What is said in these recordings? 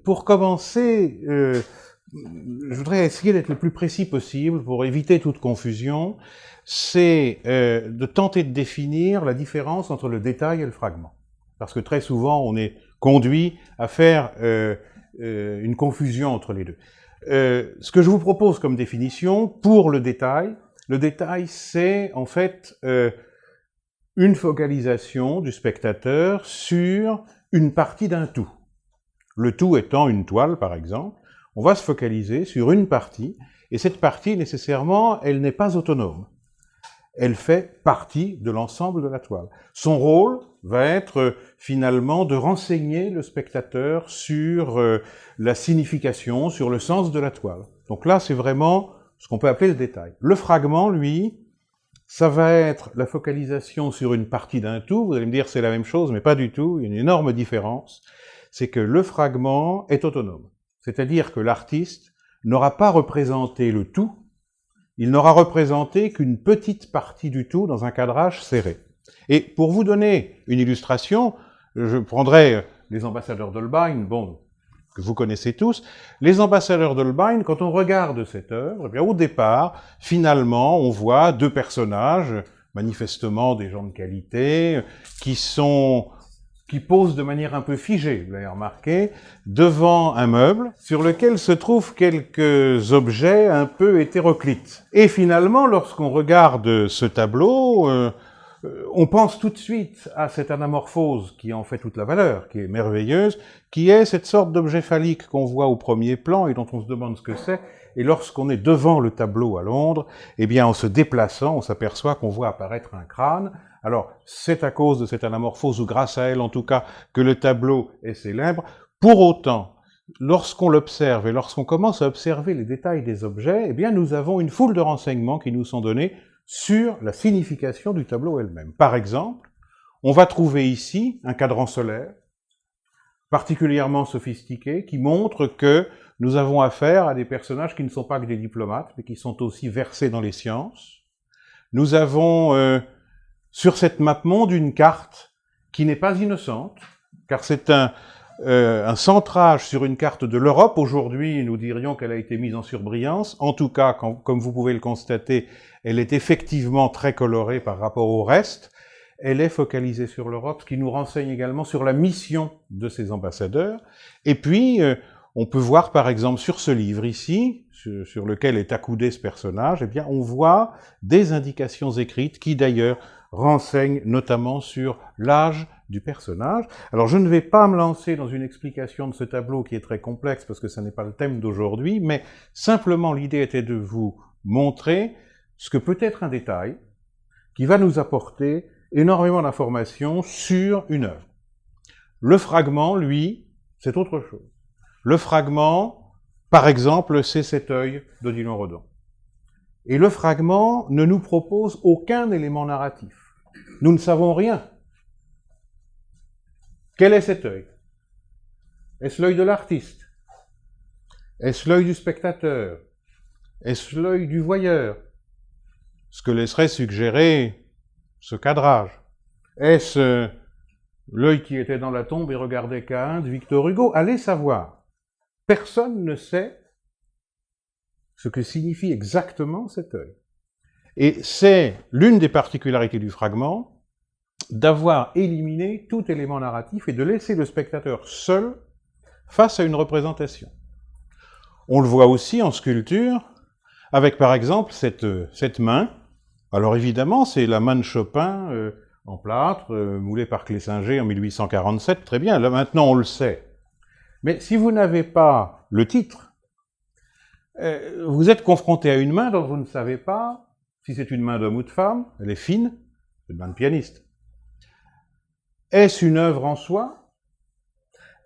pour commencer, je voudrais essayer d'être le plus précis possible pour éviter toute confusion. C'est de tenter de définir la différence entre le détail et le fragment. Parce que très souvent, on est conduit à faire une confusion entre les deux. Ce que je vous propose comme définition, pour le détail, c'est en fait une focalisation du spectateur sur une partie d'un tout. Le tout étant une toile, par exemple, on va se focaliser sur une partie, et cette partie, nécessairement, elle n'est pas autonome. Elle fait partie de l'ensemble de la toile. Son rôle va être finalement de renseigner le spectateur sur la signification, sur le sens de la toile. Donc là, c'est vraiment ce qu'on peut appeler le détail. Le fragment, lui, ça va être la focalisation sur une partie d'un tout. Vous allez me dire c'est la même chose, mais pas du tout. Il y a une énorme différence. C'est que le fragment est autonome. C'est-à-dire que l'artiste n'aura pas représenté le tout, il n'aura représenté qu'une petite partie du tout dans un cadrage serré. Et pour vous donner une illustration, je prendrai les ambassadeurs d'Holbein, bon, que vous connaissez tous. Les ambassadeurs d'Holbein, quand on regarde cette œuvre, eh bien, au départ, finalement, on voit deux personnages, manifestement des gens de qualité, qui posent de manière un peu figée, vous l'avez remarqué, devant un meuble sur lequel se trouvent quelques objets un peu hétéroclites. Et finalement, lorsqu'on regarde ce tableau, on pense tout de suite à cette anamorphose qui en fait toute la valeur, qui est merveilleuse, qui est cette sorte d'objet phallique qu'on voit au premier plan et dont on se demande ce que c'est. Et lorsqu'on est devant le tableau à Londres, eh bien, en se déplaçant, on s'aperçoit qu'on voit apparaître un crâne. Alors, c'est à cause de cette anamorphose, ou grâce à elle en tout cas, que le tableau est célèbre. Pour autant, lorsqu'on l'observe et lorsqu'on commence à observer les détails des objets, eh bien, nous avons une foule de renseignements qui nous sont donnés sur la signification du tableau elle-même. Par exemple, on va trouver ici un cadran solaire, particulièrement sophistiqué, qui montre que nous avons affaire à des personnages qui ne sont pas que des diplomates, mais qui sont aussi versés dans les sciences. Nous avons sur cette map monde une carte qui n'est pas innocente, car c'est un centrage sur une carte de l'Europe. Aujourd'hui, nous dirions qu'elle a été mise en surbrillance. En tout cas, comme vous pouvez le constater, elle est effectivement très colorée par rapport au reste. Elle est focalisée sur l'Europe, ce qui nous renseigne également sur la mission de ces ambassadeurs. Et puis, on peut voir par exemple sur ce livre ici, sur lequel est accoudé ce personnage, eh bien, on voit des indications écrites qui d'ailleurs renseignent notamment sur l'âge du personnage. Alors je ne vais pas me lancer dans une explication de ce tableau qui est très complexe parce que ce n'est pas le thème d'aujourd'hui, mais simplement l'idée était de vous montrer ce que peut être un détail qui va nous apporter énormément d'informations sur une œuvre. Le fragment, lui, c'est autre chose. Le fragment, par exemple, c'est cet œil d'Odilon Redon. Et le fragment ne nous propose aucun élément narratif. Nous ne savons rien. Quel est cet œil? Est-ce l'œil de l'artiste? Est-ce l'œil du spectateur? Est-ce l'œil du voyeur? Ce que laisserait suggérer ce cadrage. Est-ce l'œil qui était dans la tombe et regardait Caïn de Victor Hugo? Allez savoir. Personne ne sait ce que signifie exactement cet œil. Et c'est l'une des particularités du fragment d'avoir éliminé tout élément narratif et de laisser le spectateur seul face à une représentation. On le voit aussi en sculpture, avec par exemple cette main. Alors évidemment, c'est la main de Chopin en plâtre, moulée par Clessinger en 1847, très bien, là maintenant on le sait. Mais si vous n'avez pas le titre, vous êtes confronté à une main dont vous ne savez pas si c'est une main d'homme ou de femme, elle est fine, c'est une main de pianiste. Est-ce une œuvre en soi?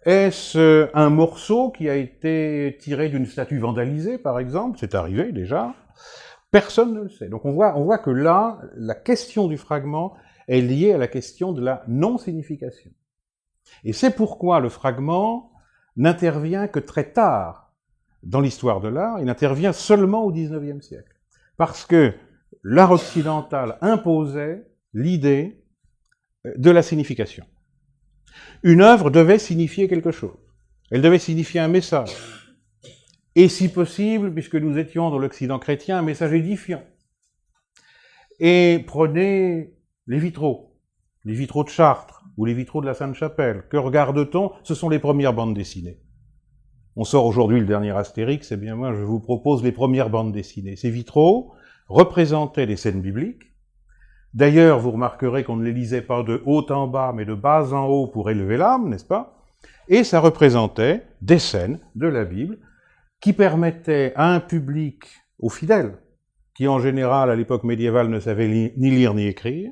Est-ce un morceau qui a été tiré d'une statue vandalisée, par exemple? C'est arrivé déjà. Personne ne le sait. Donc on voit que là, la question du fragment est liée à la question de la non-signification. Et c'est pourquoi le fragment n'intervient que très tard dans l'histoire de l'art, il intervient seulement au XIXe siècle. Parce que l'art occidental imposait l'idée de la signification. Une œuvre devait signifier quelque chose. Elle devait signifier un message. Et si possible, puisque nous étions dans l'Occident chrétien, un message édifiant. Et prenez les vitraux de Chartres, ou les vitraux de la Sainte-Chapelle. Que regarde-t-on? Ce sont les premières bandes dessinées. On sort aujourd'hui le dernier Astérix, eh bien moi je vous propose les premières bandes dessinées. Ces vitraux représentaient les scènes bibliques. D'ailleurs, vous remarquerez qu'on ne les lisait pas de haut en bas, mais de bas en haut pour élever l'âme, n'est-ce pas? Et ça représentait des scènes de la Bible qui permettaient à un public, aux fidèles, qui en général à l'époque médiévale ne savaient ni lire ni écrire,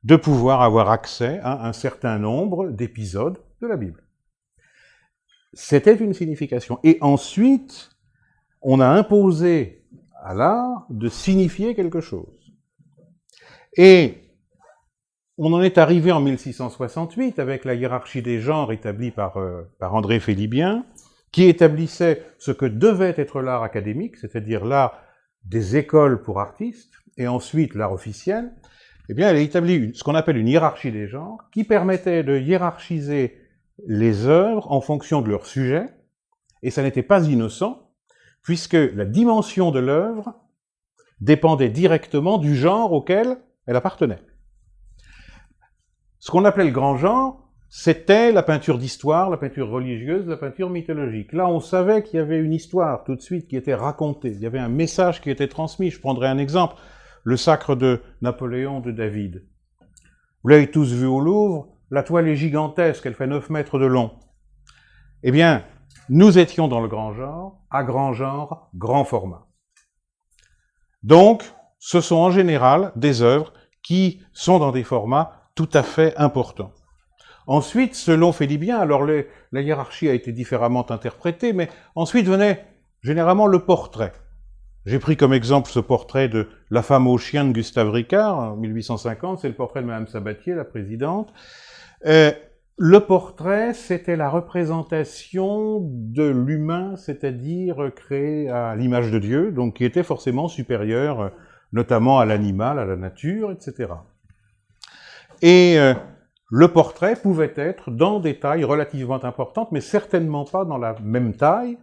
de pouvoir avoir accès à un certain nombre d'épisodes de la Bible. C'était une signification. Et ensuite, on a imposé à l'art de signifier quelque chose. Et on en est arrivé en 1668 avec la hiérarchie des genres établie par André Félibien, qui établissait ce que devait être l'art académique, c'est-à-dire l'art des écoles pour artistes, et ensuite l'art officiel. Eh bien, elle a établi ce qu'on appelle une hiérarchie des genres, qui permettait de hiérarchiser les œuvres en fonction de leur sujet, et ça n'était pas innocent, puisque la dimension de l'œuvre dépendait directement du genre auquel elle appartenait. Ce qu'on appelait le grand genre, c'était la peinture d'histoire, la peinture religieuse, la peinture mythologique. Là, on savait qu'il y avait une histoire tout de suite qui était racontée, il y avait un message qui était transmis. Je prendrai un exemple, le sacre de Napoléon de David. Vous l'avez tous vu au Louvre, la toile est gigantesque, elle fait 9 mètres de long. Eh bien, nous étions dans le grand genre, grand format. Donc, ce sont en général des œuvres qui sont dans des formats tout à fait importants. Ensuite, selon Félibien, alors la hiérarchie a été différemment interprétée, mais ensuite venait généralement le portrait. J'ai pris comme exemple ce portrait de La femme au chien de Gustave Ricard, en 1850, c'est le portrait de Madame Sabatier, la présidente. Le portrait, c'était la représentation de l'humain, c'est-à-dire créé à l'image de Dieu, donc qui était forcément supérieur, notamment à l'animal, à la nature, etc. Et le portrait pouvait être dans des tailles relativement importantes, mais certainement pas dans la même taille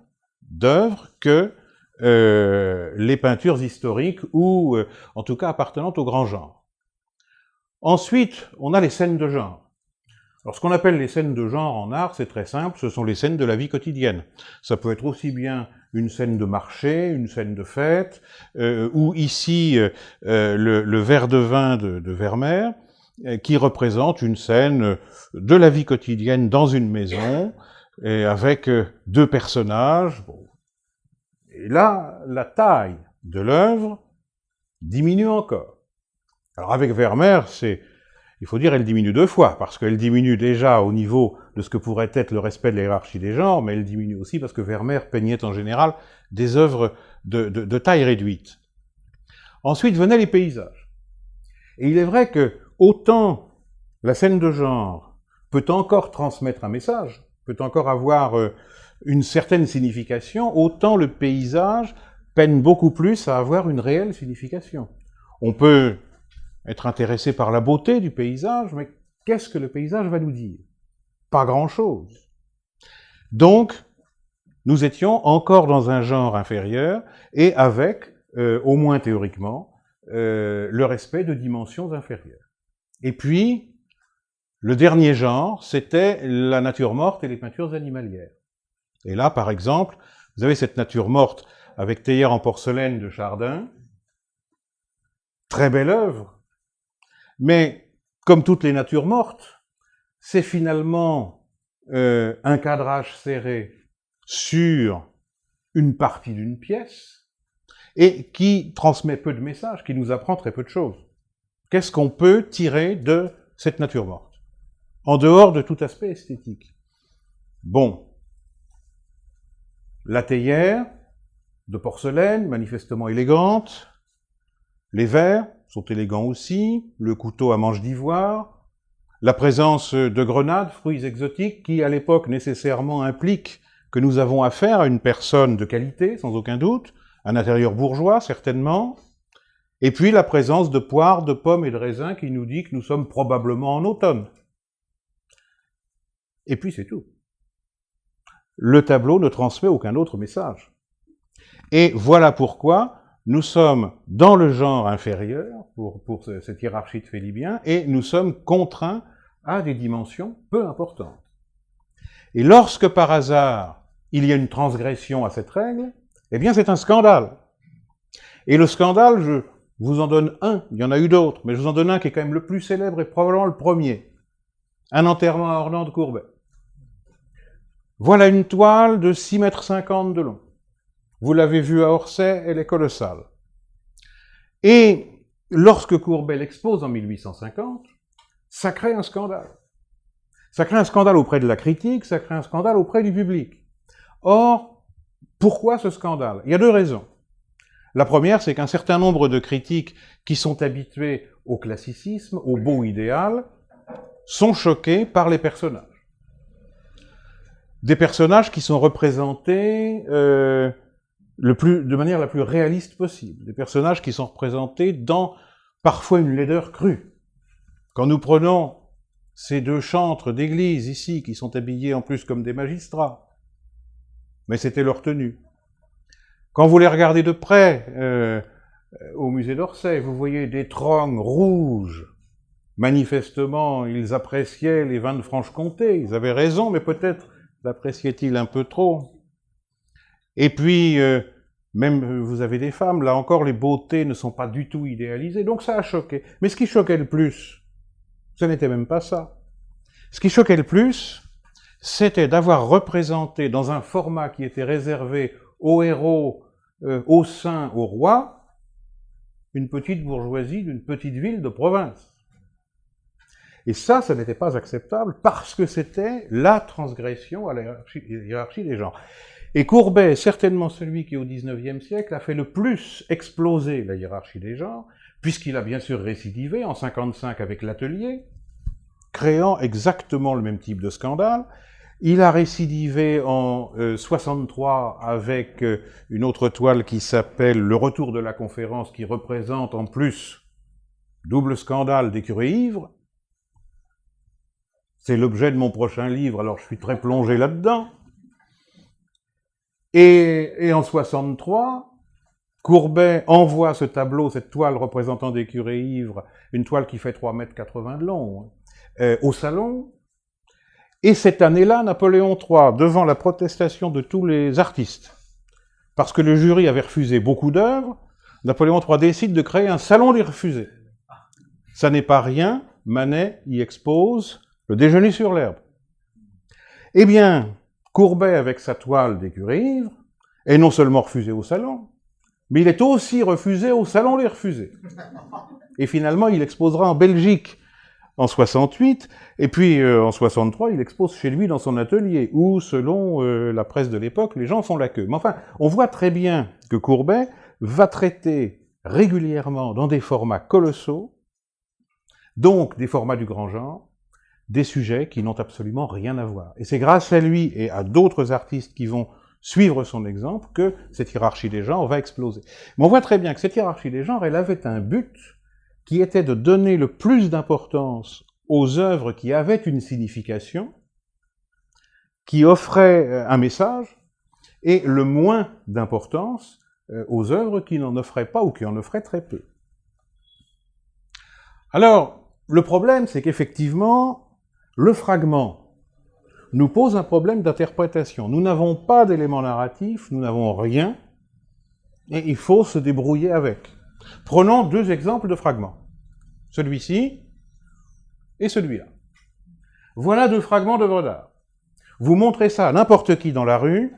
d'œuvre que les peintures historiques ou, en tout cas, appartenant au grand genre. Ensuite, on a les scènes de genre. Alors, ce qu'on appelle les scènes de genre en art, c'est très simple, ce sont les scènes de la vie quotidienne. Ça peut être aussi bien une scène de marché, une scène de fête, ou ici, le verre de vin de Vermeer, qui représente une scène de la vie quotidienne dans une maison, et avec 2 personnages. Bon. Et là, la taille de l'œuvre diminue encore. Alors avec Vermeer, il faut dire, elle diminue 2 fois, parce qu'elle diminue déjà au niveau de ce que pourrait être le respect de la hiérarchie des genres, mais elle diminue aussi parce que Vermeer peignait en général des œuvres de taille réduite. Ensuite venaient les paysages. Et il est vrai que autant la scène de genre peut encore transmettre un message, peut encore avoir une certaine signification, autant le paysage peine beaucoup plus à avoir une réelle signification. On peut être intéressé par la beauté du paysage, mais qu'est-ce que le paysage va nous dire? Pas grand-chose. Donc, nous étions encore dans un genre inférieur, et avec, au moins théoriquement, le respect de dimensions inférieures. Et puis, le dernier genre, c'était la nature morte et les peintures animalières. Et là, par exemple, vous avez cette nature morte avec Théière en porcelaine de Chardin, très belle œuvre, mais comme toutes les natures mortes, c'est finalement un cadrage serré sur une partie d'une pièce et qui transmet peu de messages, qui nous apprend très peu de choses. Qu'est-ce qu'on peut tirer de cette nature morte, en dehors de tout aspect esthétique? Bon, la théière de porcelaine, manifestement élégante, les verres sont élégants aussi, le couteau à manche d'ivoire, la présence de grenades, fruits exotiques, qui à l'époque nécessairement implique que nous avons affaire à une personne de qualité, sans aucun doute, un intérieur bourgeois certainement, et puis la présence de poires, de pommes et de raisins qui nous dit que nous sommes probablement en automne. Et puis c'est tout. le tableau ne transmet aucun autre message. Et voilà pourquoi nous sommes dans le genre inférieur, pour cette hiérarchie de Félibien, et nous sommes contraints à des dimensions peu importantes. Et lorsque par hasard, il y a une transgression à cette règle, eh bien c'est un scandale. Et le scandale, je vous en donne un, il y en a eu d'autres, mais je vous en donne un qui est quand même le plus célèbre et probablement le premier. Un enterrement à Ornans de Courbet. Voilà une toile de 6,50 m de long. Vous l'avez vue à Orsay, elle est colossale. Et lorsque Courbet l'expose en 1850, ça crée un scandale. Ça crée un scandale auprès de la critique, ça crée un scandale auprès du public. Or, pourquoi ce scandale? Il y a deux raisons. La première, c'est qu'un certain nombre de critiques qui sont habitués au classicisme, au beau idéal, sont choqués par les personnages. Des personnages qui sont représentés de manière la plus réaliste possible. Des personnages qui sont représentés dans parfois une laideur crue. Quand nous prenons ces deux chantres d'église ici, qui sont habillés en plus comme des magistrats, mais c'était leur tenue. Quand vous les regardez de près au musée d'Orsay, vous voyez des troncs rouges. Manifestement, ils appréciaient les vins de Franche-Comté. Ils avaient raison, mais peut-être l'appréciaient-ils un peu trop. Et puis, même vous avez des femmes, là encore, les beautés ne sont pas du tout idéalisées, donc ça a choqué. Mais ce qui choquait le plus, ce n'était même pas ça. Ce qui choquait le plus, c'était d'avoir représenté dans un format qui était réservé aux héros, aux saints, aux rois, une petite bourgeoisie d'une petite ville de province. Et ça n'était pas acceptable parce que c'était la transgression à la hiérarchie des genres. Et Courbet est certainement celui qui, au XIXe siècle, a fait le plus exploser la hiérarchie des genres, puisqu'il a bien sûr récidivé en 1955 avec l'Atelier, créant exactement le même type de scandale. Il a récidivé en 1963 avec une autre toile qui s'appelle « Le retour de la conférence », qui représente en plus double scandale des curés ivres. C'est l'objet de mon prochain livre, alors je suis très plongé là-dedans. Et en 1963, Courbet envoie ce tableau, cette toile représentant des curés ivres, une toile qui fait 3,80 m de long, au Salon. Et cette année-là, Napoléon III, devant la protestation de tous les artistes, parce que le jury avait refusé beaucoup d'œuvres, Napoléon III décide de créer un salon des refusés. Ça n'est pas rien, Manet y expose le déjeuner sur l'herbe. Eh bien, Courbet, avec sa toile des curés ivres, est non seulement refusé au salon, mais il est aussi refusé au salon des refusés. Et finalement, il exposera en Belgique en 68, et puis en 63, il expose chez lui dans son atelier, où, selon la presse de l'époque, les gens font la queue. Mais enfin, on voit très bien que Courbet va traiter régulièrement, dans des formats colossaux, donc des formats du grand genre, des sujets qui n'ont absolument rien à voir. Et c'est grâce à lui et à d'autres artistes qui vont suivre son exemple que cette hiérarchie des genres va exploser. Mais on voit très bien que cette hiérarchie des genres, elle avait un but qui était de donner le plus d'importance aux œuvres qui avaient une signification, qui offraient un message, et le moins d'importance aux œuvres qui n'en offraient pas ou qui en offraient très peu. Alors, le problème, c'est qu'effectivement, le fragment nous pose un problème d'interprétation. Nous n'avons pas d'éléments narratifs, nous n'avons rien, et il faut se débrouiller avec. Prenons deux exemples de fragments. Celui-ci et celui-là. Voilà deux fragments d'œuvres d'art. Vous montrez ça à n'importe qui dans la rue,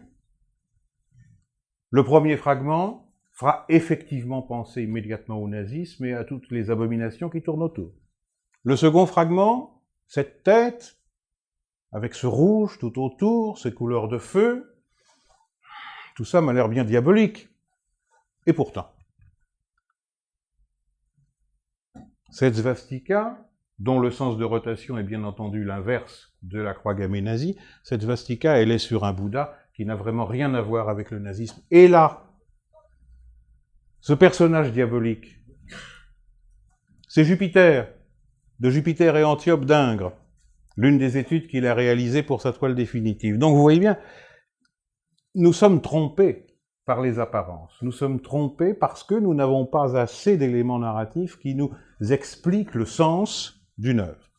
le premier fragment fera effectivement penser immédiatement au nazisme et à toutes les abominations qui tournent autour. Le second fragment, cette tête, avec ce rouge tout autour, ces couleurs de feu, tout ça m'a l'air bien diabolique. Et pourtant, cette svastika, dont le sens de rotation est bien entendu l'inverse de la croix gammée nazie, cette svastika, elle est sur un Bouddha qui n'a vraiment rien à voir avec le nazisme. Et là, ce personnage diabolique, c'est Jupiter, de Jupiter et Antiope d'Ingres, l'une des études qu'il a réalisées pour sa toile définitive. Donc vous voyez bien, nous sommes trompés par les apparences. Nous sommes trompés parce que nous n'avons pas assez d'éléments narratifs qui nous expliquent le sens d'une œuvre.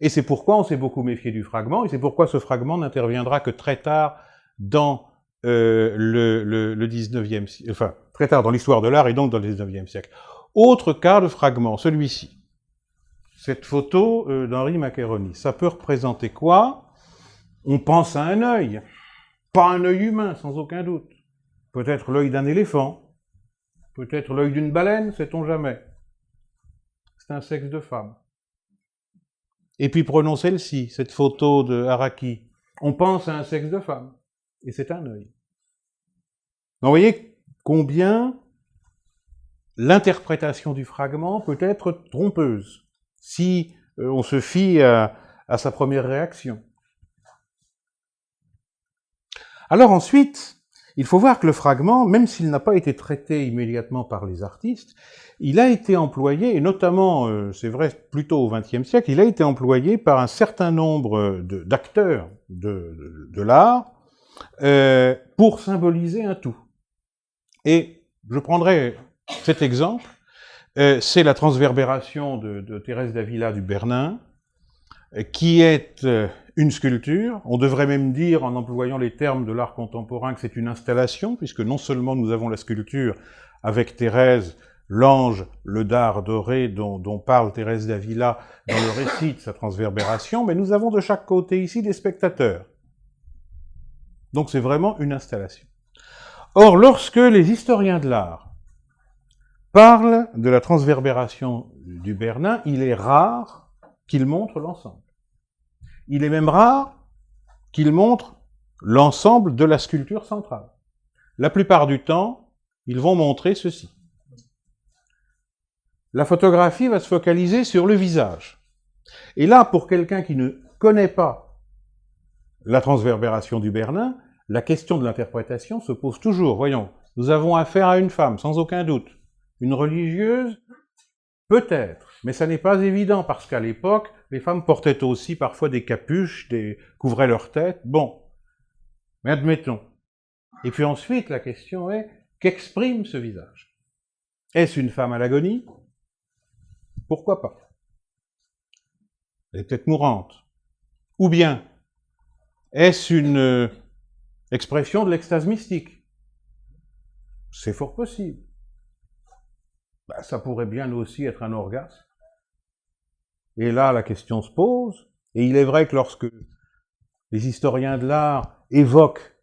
Et c'est pourquoi on s'est beaucoup méfié du fragment, et c'est pourquoi ce fragment n'interviendra que très tard dans le 19e siècle, enfin, très tard dans l'histoire de l'art et donc dans le 19e siècle. Autre cas de fragment, celui-ci. Cette photo d'Henri Maccheroni. Ça peut représenter quoi? On pense à un œil. Pas un œil humain, sans aucun doute. Peut-être l'œil d'un éléphant. Peut-être l'œil d'une baleine, sait-on jamais. C'est un sexe de femme. Et puis prenons celle-ci, cette photo de Araki. On pense à un sexe de femme. Et c'est un œil. Donc vous voyez combien l'interprétation du fragment peut être trompeuse, si on se fie à sa première réaction. Alors ensuite, il faut voir que le fragment, même s'il n'a pas été traité immédiatement par les artistes, il a été employé, et notamment, c'est vrai, plutôt au XXe siècle, il a été employé par un certain nombre d'acteurs de l'art pour symboliser un tout. Et je prendrai cet exemple, c'est la transverbération de Thérèse d'Avila du Bernin, qui est une sculpture. On devrait même dire, en employant les termes de l'art contemporain, que c'est une installation, puisque non seulement nous avons la sculpture avec Thérèse, l'ange, le dard doré dont parle Thérèse d'Avila dans le récit de sa transverbération, mais nous avons de chaque côté ici des spectateurs. Donc c'est vraiment une installation. Or, lorsque les historiens de l'art parlent de la transverbération du Bernin, il est rare qu'ils montrent l'ensemble. Il est même rare qu'ils montrent l'ensemble de la sculpture centrale. La plupart du temps, ils vont montrer ceci. La photographie va se focaliser sur le visage. Et là, pour quelqu'un qui ne connaît pas la transverbération du Bernin, la question de l'interprétation se pose toujours. Voyons, nous avons affaire à une femme, sans aucun doute. Une religieuse, peut-être, mais ça n'est pas évident, parce qu'à l'époque, les femmes portaient aussi parfois des capuches, couvraient leur tête, bon. Mais admettons. Et puis ensuite, la question est, qu'exprime ce visage? Est-ce une femme à l'agonie? Pourquoi pas? Elle est peut-être mourante. Ou bien, est-ce une expression de l'extase mystique? C'est fort possible. Ben, ça pourrait bien aussi être un orgasme. Et là, la question se pose, et il est vrai que lorsque les historiens de l'art évoquent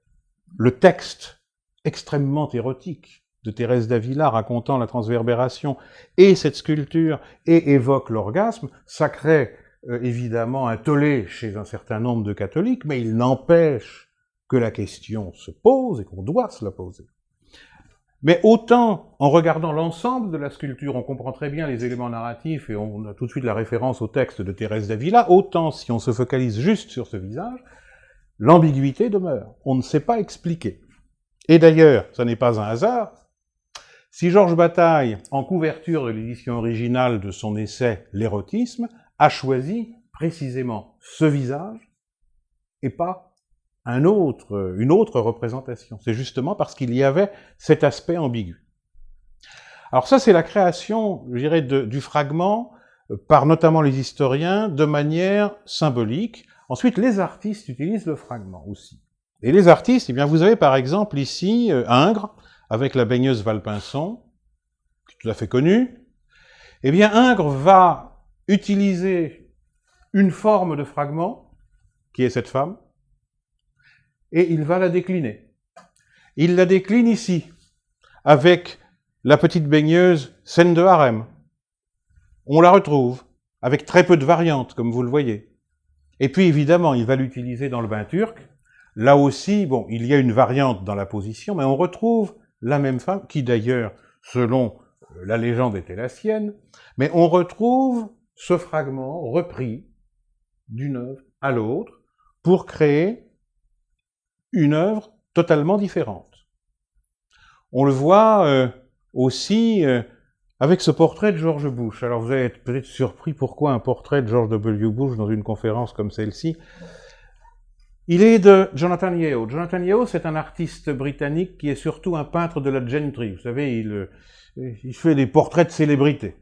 le texte extrêmement érotique de Thérèse d'Avila racontant la transverbération et cette sculpture, et évoquent l'orgasme, ça crée évidemment un tollé chez un certain nombre de catholiques, mais il n'empêche que la question se pose et qu'on doit se la poser. Mais autant, en regardant l'ensemble de la sculpture, on comprend très bien les éléments narratifs et on a tout de suite la référence au texte de Thérèse d'Avila, autant si on se focalise juste sur ce visage, l'ambiguïté demeure. On ne sait pas expliquer. Et d'ailleurs, ça n'est pas un hasard, si Georges Bataille, en couverture de l'édition originale de son essai « L'érotisme », a choisi précisément ce visage et pas une autre représentation. C'est justement parce qu'il y avait cet aspect ambigu. Alors ça, c'est la création, je dirais, du fragment par notamment les historiens de manière symbolique. Ensuite, les artistes utilisent le fragment aussi. Et les artistes, eh bien, vous avez par exemple ici Ingres, avec la baigneuse Valpinson, qui est tout à fait connue. Eh bien, Ingres va utiliser une forme de fragment, qui est cette femme, et il va la décliner. Il la décline ici, avec la petite baigneuse scène de harem. On la retrouve, avec très peu de variantes, comme vous le voyez. Et puis, évidemment, il va l'utiliser dans le bain turc. Là aussi, bon, il y a une variante dans la position, mais on retrouve la même femme, qui d'ailleurs, selon la légende, était la sienne, mais on retrouve ce fragment repris d'une œuvre à l'autre pour créer une œuvre totalement différente. On le voit aussi avec ce portrait de George Bush. Alors vous allez être peut-être surpris pourquoi un portrait de George W. Bush dans une conférence comme celle-ci. Il est de Jonathan Yeo. Jonathan Yeo, c'est un artiste britannique qui est surtout un peintre de la gentry. Vous savez, il fait des portraits de célébrités.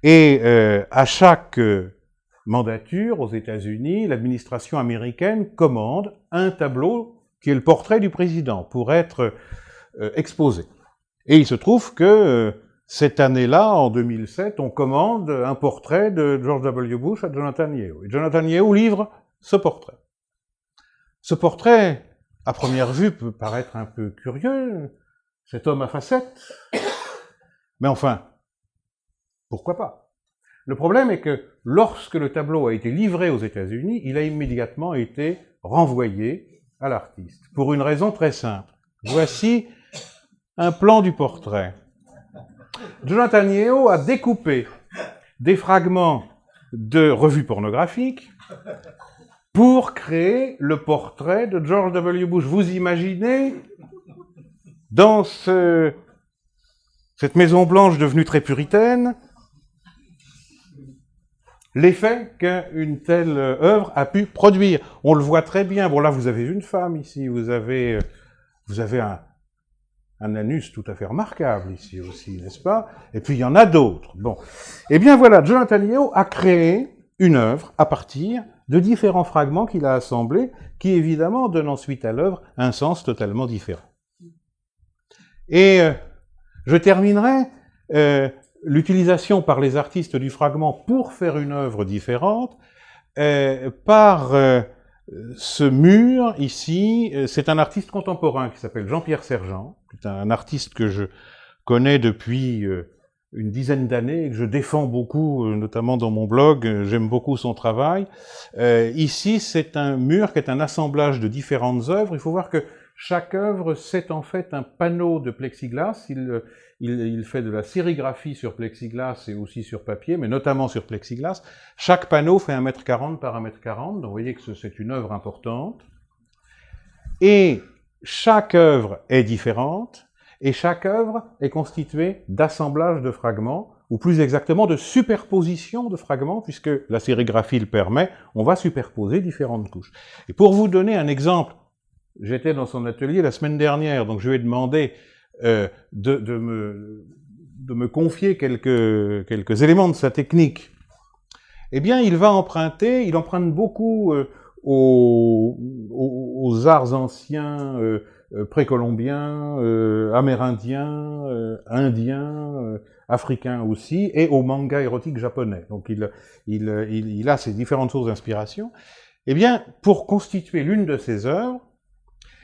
Et à chaque mandature aux États-Unis, l'administration américaine commande un tableau qui est le portrait du président pour être exposé. Et il se trouve que cette année-là, en 2007, on commande un portrait de George W. Bush à Jonathan Yeo. Et Jonathan Yeo livre ce portrait. Ce portrait, à première vue, peut paraître un peu curieux, cet homme à facettes, mais enfin, pourquoi pas? Le problème est que lorsque le tableau a été livré aux États-Unis, il a immédiatement été renvoyé à l'artiste, pour une raison très simple. Voici un plan du portrait. Jonathan Yeo a découpé des fragments de revues pornographiques pour créer le portrait de George W. Bush. Vous imaginez, dans cette Maison Blanche devenue très puritaine, l'effet qu'une telle œuvre a pu produire. On le voit très bien. Bon, là, vous avez une femme ici, vous avez un anus tout à fait remarquable ici aussi, n'est-ce pas? Et puis, il y en a d'autres. Bon. Eh bien, voilà, Jonathan Yeo a créé une œuvre à partir de différents fragments qu'il a assemblés, qui évidemment donnent ensuite à l'œuvre un sens totalement différent. Et je terminerai l'utilisation par les artistes du fragment pour faire une œuvre différente par ce mur ici. C'est un artiste contemporain qui s'appelle Jean-Pierre Sergent, c'est un artiste que je connais depuis une dizaine d'années et que je défends beaucoup, notamment dans mon blog. J'aime beaucoup son travail. Ici, c'est un mur qui est un assemblage de différentes œuvres. Il faut voir que chaque œuvre, c'est en fait un panneau de plexiglas. Il fait de la sérigraphie sur plexiglas et aussi sur papier, mais notamment sur plexiglas. Chaque panneau fait 1,40 m par 1,40 m, donc vous voyez que c'est une œuvre importante. Et chaque œuvre est différente, et chaque œuvre est constituée d'assemblages de fragments, ou plus exactement de superposition de fragments, puisque la sérigraphie le permet, on va superposer différentes couches. Et pour vous donner un exemple, j'étais dans son atelier la semaine dernière, donc je lui ai demandé de me confier quelques éléments de sa technique. Eh bien, il emprunte beaucoup aux arts anciens, précolombiens, amérindiens, indiens, africains aussi, et au manga érotique japonais. Donc il a ses différentes sources d'inspiration. Eh bien, pour constituer l'une de ses œuvres,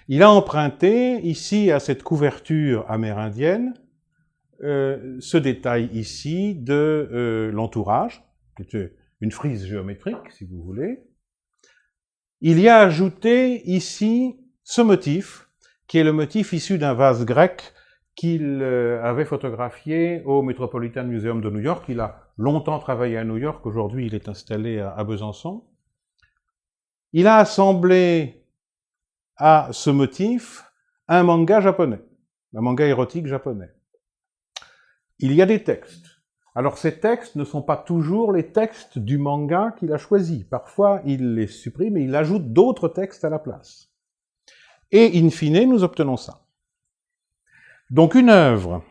il a emprunté ici à cette couverture amérindienne ce détail ici de l'entourage, qui est une frise géométrique, si vous voulez. Il y a ajouté ici ce motif, qui est le motif issu d'un vase grec qu'il avait photographié au Metropolitan Museum de New York. Il a longtemps travaillé à New York, aujourd'hui il est installé à Besançon. Il a assemblé à ce motif un manga japonais, un manga érotique japonais. Il y a des textes. Alors ces textes ne sont pas toujours les textes du manga qu'il a choisi. Parfois il les supprime et il ajoute d'autres textes à la place. Et in fine, nous obtenons ça. Donc une œuvre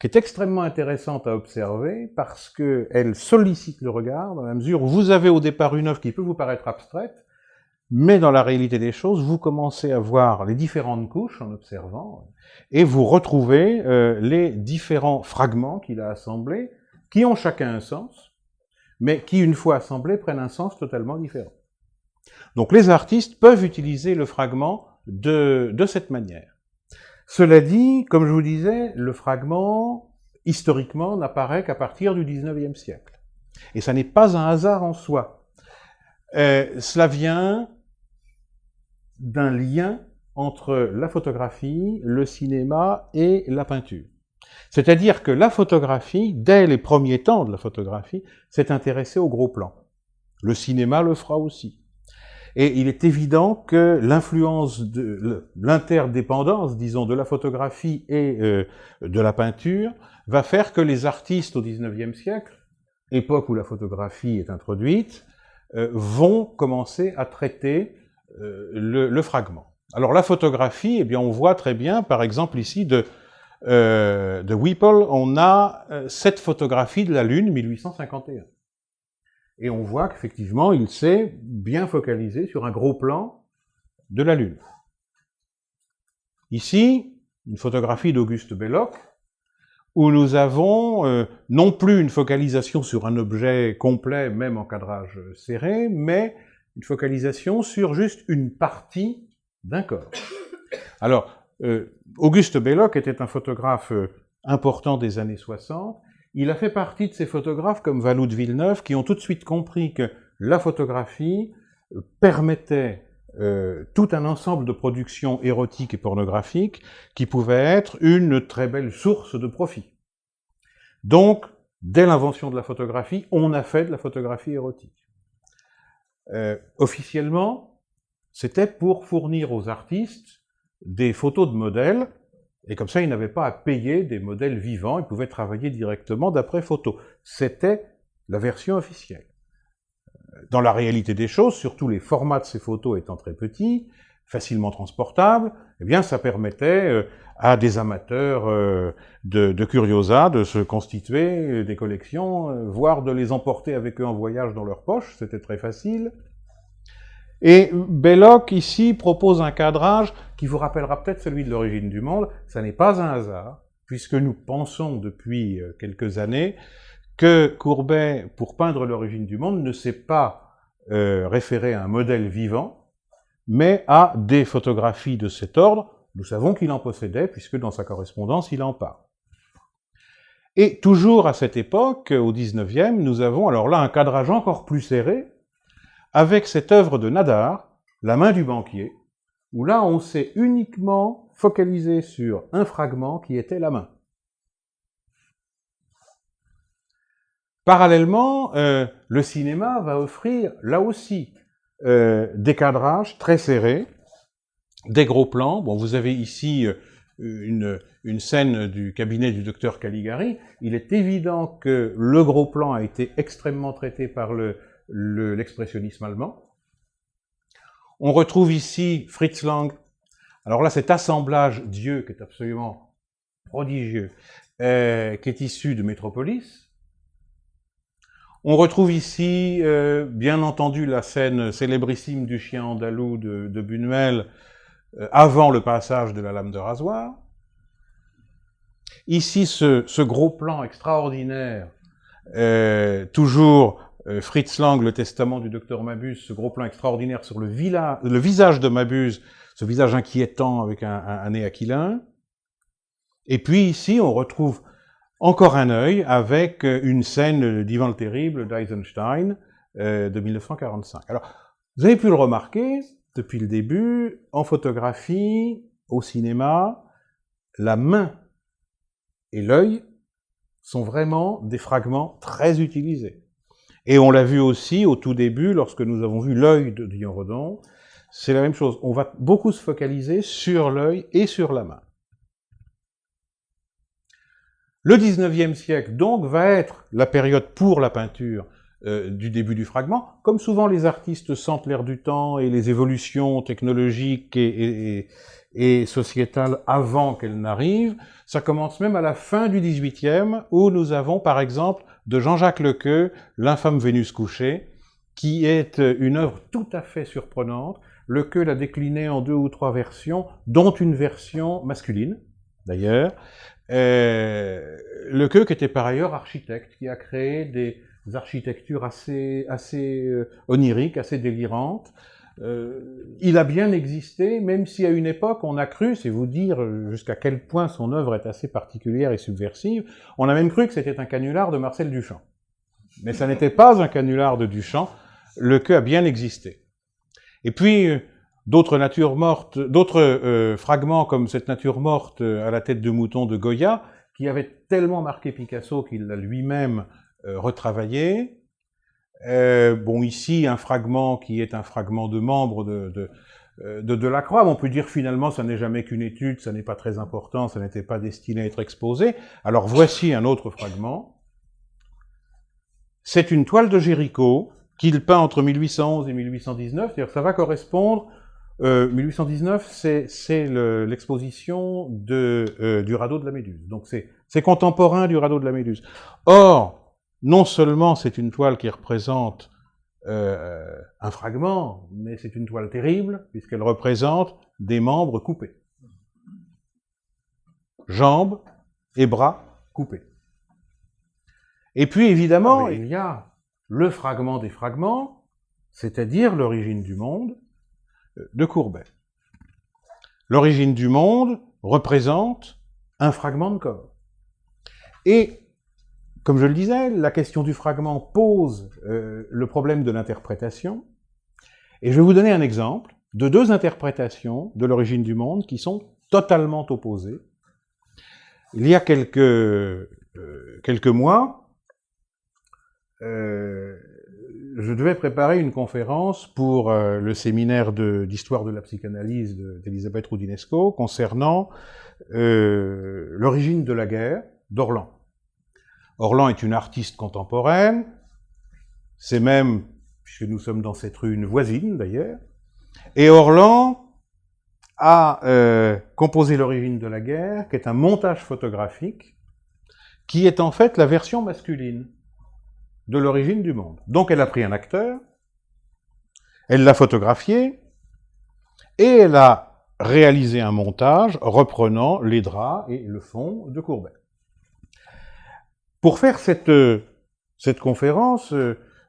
qui est extrêmement intéressante à observer parce qu'elle sollicite le regard dans la mesure où vous avez au départ une œuvre qui peut vous paraître abstraite, mais dans la réalité des choses, vous commencez à voir les différentes couches en observant, et vous retrouvez les différents fragments qu'il a assemblés, qui ont chacun un sens, mais qui, une fois assemblés, prennent un sens totalement différent. Donc les artistes peuvent utiliser le fragment de cette manière. Cela dit, comme je vous disais, le fragment, historiquement, n'apparaît qu'à partir du XIXe siècle. Et ça n'est pas un hasard en soi. Cela vient d'un lien entre la photographie, le cinéma et la peinture. C'est-à-dire que la photographie, dès les premiers temps de la photographie, s'est intéressée au gros plan. Le cinéma le fera aussi. Et il est évident que l'influence l'interdépendance, disons, de la photographie et de la peinture va faire que les artistes au XIXe siècle, époque où la photographie est introduite, vont commencer à traiter le fragment. Alors la photographie, eh bien, on voit très bien, par exemple ici, de Whipple, on a cette photographie de la Lune, 1851. Et on voit qu'effectivement, il s'est bien focalisé sur un gros plan de la Lune. Ici, une photographie d'Auguste Belloc, où nous avons non plus une focalisation sur un objet complet, même en cadrage serré, mais une focalisation sur juste une partie d'un corps. Alors, Auguste Belloc était un photographe important des années 60. Il a fait partie de ces photographes comme Valou de Villeneuve qui ont tout de suite compris que la photographie permettait tout un ensemble de productions érotiques et pornographiques qui pouvaient être une très belle source de profit. Donc, dès l'invention de la photographie, on a fait de la photographie érotique. Officiellement, c'était pour fournir aux artistes des photos de modèles, et comme ça, ils n'avaient pas à payer des modèles vivants, ils pouvaient travailler directement d'après photos. C'était la version officielle. Dans la réalité des choses, surtout les formats de ces photos étant très petits, facilement transportables, eh bien, ça permettait à des amateurs de curiosa de se constituer des collections, voire de les emporter avec eux en voyage dans leur poche, c'était très facile. Et Belloc, ici, propose un cadrage qui vous rappellera peut-être celui de l'origine du monde. Ça n'est pas un hasard, puisque nous pensons depuis quelques années que Courbet, pour peindre l'origine du monde, ne s'est pas référé à un modèle vivant, mais à des photographies de cet ordre. Nous savons qu'il en possédait, puisque dans sa correspondance, il en parle. Et toujours à cette époque, au XIXe, nous avons alors là un cadrage encore plus serré, avec cette œuvre de Nadar, La main du banquier, où là on s'est uniquement focalisé sur un fragment qui était la main. Parallèlement, le cinéma va offrir là aussi des cadrages très serrés, des gros plans. Bon, vous avez ici une scène du cabinet du docteur Caligari. Il est évident que le gros plan a été extrêmement traité par l'expressionnisme allemand. On retrouve ici Fritz Lang. Alors là, cet assemblage Dieu qui est absolument prodigieux, qui est issu de Métropolis. On retrouve ici, bien entendu, la scène célébrissime du chien andalou de Buñuel, avant le passage de la lame de rasoir. Ici, ce gros plan extraordinaire, toujours Fritz Lang, le testament du docteur Mabuse, ce gros plan extraordinaire sur le visage de Mabuse, ce visage inquiétant avec un nez aquilin. Et puis ici, on retrouve encore un œil avec une scène d'Ivan le Terrible d'Eisenstein de 1945. Alors, vous avez pu le remarquer depuis le début, en photographie, au cinéma, la main et l'œil sont vraiment des fragments très utilisés. Et on l'a vu aussi au tout début, lorsque nous avons vu l'œil de Dion Redon, c'est la même chose. On va beaucoup se focaliser sur l'œil et sur la main. Le XIXe siècle, donc, va être la période pour la peinture du début du fragment. Comme souvent, les artistes sentent l'air du temps et les évolutions technologiques et sociétales avant qu'elles n'arrivent. Ça commence même à la fin du XVIIIe, où nous avons, par exemple, de Jean-Jacques Lequeux, L'infâme Vénus couchée, qui est une œuvre tout à fait surprenante. Lequeux l'a déclinée en 2 ou 3 versions, dont une version masculine, d'ailleurs. Lequeux, qui était par ailleurs architecte, qui a créé des architectures assez oniriques, assez délirantes. Il a bien existé, même si à une époque on a cru, c'est vous dire jusqu'à quel point son œuvre est assez particulière et subversive, on a même cru que c'était un canular de Marcel Duchamp. Mais ça n'était pas un canular de Duchamp, Lequeux a bien existé. Et puis, d'autres natures mortes, d'autres fragments comme cette nature morte à la tête de mouton de Goya, qui avait tellement marqué Picasso qu'il l'a lui-même retravaillé. Bon, ici, un fragment qui est un fragment de membre de Delacroix. On peut dire finalement, ça n'est jamais qu'une étude, ça n'est pas très important, ça n'était pas destiné à être exposé. Alors voici un autre fragment. C'est une toile de Géricault, qu'il peint entre 1811 et 1819, c'est-à-dire que ça va correspondre, 1819, c'est l'exposition du radeau de la Méduse. Donc c'est contemporain du radeau de la Méduse. Or, non seulement c'est une toile qui représente un fragment, mais c'est une toile terrible, puisqu'elle représente des membres coupés. Jambes et bras coupés. Et puis, évidemment, il y a le fragment des fragments, c'est-à-dire l'origine du monde, de Courbet. L'origine du monde représente un fragment de corps. Et, comme je le disais, la question du fragment pose le problème de l'interprétation. Et je vais vous donner un exemple de deux interprétations de l'origine du monde qui sont totalement opposées. Il y a quelques mois, je devais préparer une conférence pour le séminaire d'histoire de la psychanalyse d'Elisabeth Roudinesco concernant l'origine de la guerre d'Orlan. Orlan est une artiste contemporaine, c'est même, puisque nous sommes dans cette rue, une voisine d'ailleurs, et Orlan a composé l'origine de la guerre, qui est un montage photographique, qui est en fait la version masculine de l'origine du monde. Donc elle a pris un acteur, elle l'a photographié, et elle a réalisé un montage reprenant les draps et le fond de Courbet. Pour faire cette conférence,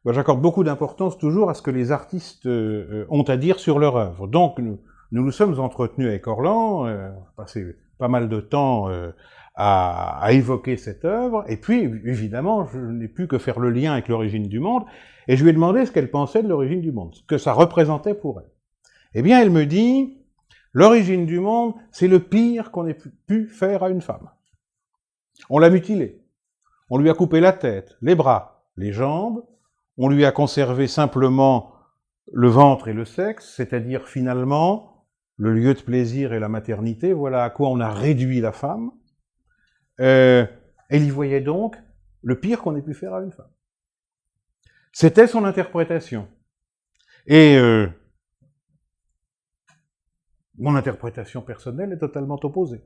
j'accorde beaucoup d'importance toujours à ce que les artistes ont à dire sur leur œuvre. Donc nous nous sommes entretenus avec Orlan, passé pas mal de temps à évoquer cette œuvre, et puis, évidemment, je n'ai pu que faire le lien avec l'origine du monde, et je lui ai demandé ce qu'elle pensait de l'origine du monde, ce que ça représentait pour elle. Eh bien, elle me dit, l'origine du monde, c'est le pire qu'on ait pu faire à une femme. On l'a mutilée, on lui a coupé la tête, les bras, les jambes, on lui a conservé simplement le ventre et le sexe, c'est-à-dire finalement le lieu de plaisir et la maternité, voilà à quoi on a réduit la femme. Elle y voyait donc le pire qu'on ait pu faire à une femme. C'était son interprétation. Et mon interprétation personnelle est totalement opposée.